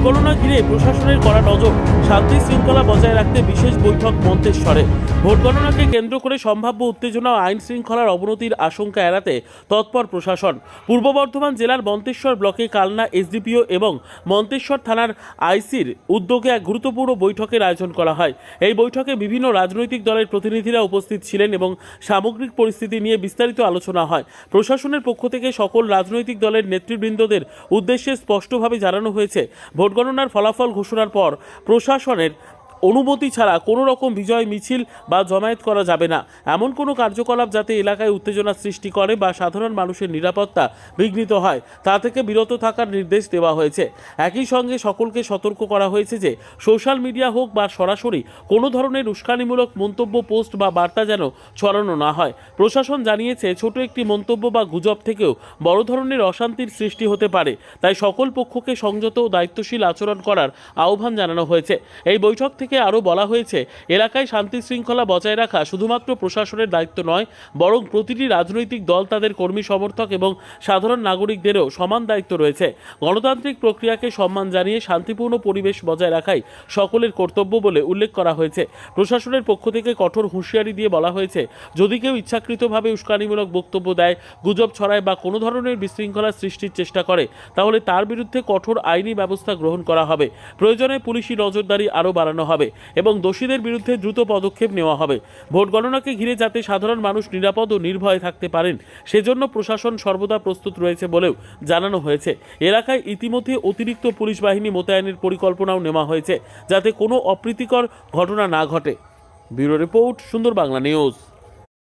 গণনা ঘিরে প্রশাসনের কড়া নজর, শান্তি শৃঙ্খলা বজায় রাখতে বিশেষ বৈঠক মন্তেশ্বরে। ভোট গণনাকে কেন্দ্র করে সম্ভাব্য উত্তেজনা ও আইন শৃঙ্খলার অবনতির আশঙ্কা এড়াতে তৎপর প্রশাসন। পূর্ব বর্ধমান জেলার মন্তেশ্বর ব্লকে কালনা এসডিপিও এবং মন্তেশ্বর থানার আইসির উদ্যোগে এক গুরুত্বপূর্ণ বৈঠকের আয়োজন করা হয়। এই বৈঠকে বিভিন্ন রাজনৈতিক দলের প্রতিনিধিরা উপস্থিত ছিলেন এবং সামগ্রিক পরিস্থিতি নিয়ে বিস্তারিত আলোচনা হয়। প্রশাসনের পক্ষ থেকে সকল রাজনৈতিক দলের নেতৃবৃন্দদের উদ্দেশ্যে স্পষ্টভাবে জানানো হয়েছে, ভোট গণনার ফলাফল ঘোষণার পর প্রশাসনের অনুমতি ছাড়া কোনো রকম বিজয় মিছিল বা জমায়েত করা যাবে না। এমন কোনো কার্যকলাপ যাতে এলাকায় উত্তেজনা সৃষ্টি করে বা সাধারণ মানুষের নিরাপত্তা বিঘ্নিত হয় তা থেকে বিরত থাকার নির্দেশ দেওয়া হয়েছে। একই সঙ্গে সকলকে সতর্ক করা হয়েছে যে সোশ্যাল মিডিয়া হোক বা সরাসরি কোনো ধরনের উস্কানিমূলক মন্তব্য, পোস্ট বা বার্তা যেন ছড়ানো না হয়। প্রশাসন জানিয়েছে, ছোট একটি মন্তব্য বা গুজব থেকেও বড় ধরনের অশান্তির সৃষ্টি হতে পারে, তাই সকল পক্ষকে সংযত ও দায়িত্বশীল আচরণ করার আহ্বান জানানো হয়েছে। এই বৈঠক থেকে আরও বলা হয়েছে, এলাকায় শান্তি শৃঙ্খলা বজায় রাখা শুধুমাত্র প্রশাসনের দায়িত্ব নয়, বরং প্রতিটি রাজনৈতিক দল, তাদের কর্মী সমর্থক এবং সাধারণ নাগরিকদেরও সমান দায়িত্ব রয়েছে। গণতান্ত্রিক প্রক্রিয়াকে সম্মান জানিয়ে শান্তিপূর্ণ পরিবেশ বজায় রাখাই সকলের কর্তব্য বলে উল্লেখ করা হয়েছে। প্রশাসনের পক্ষ থেকে কঠোর হুঁশিয়ারি দিয়ে বলা হয়েছে, যদি কেউ ইচ্ছাকৃতভাবে উস্কানিমূলক বক্তব্য দেয়, গুজব ছড়ায় বা কোনো ধরনের বিশৃঙ্খলা সৃষ্টির চেষ্টা করে, তাহলে তার বিরুদ্ধে কঠোর আইনি ব্যবস্থা গ্রহণ করা হবে। প্রয়োজনে পুলিশি নজরদারি আরও বাড়ানো হবে এবং দোষীদের বিরুদ্ধে দ্রুত পদক্ষেপ নেওয়া হবে। ভোট গণনাকে ঘিরে যাতে সাধারণ মানুষ নিরাপদ ও নির্ভয়ে থাকতে পারেন, সেজন্য প্রশাসন সর্বদা প্রস্তুত রয়েছে বলেও জানানো হয়েছে। এলাকায় ইতিমধ্যে অতিরিক্ত পুলিশ বাহিনী মোতায়েনের পরিকল্পনাও নেওয়া হয়েছে, যাতে কোনো অপ্রীতিকর ঘটনা না ঘটে। ব্যুরো রিপোর্ট, সুন্দর বাংলা নিউজ।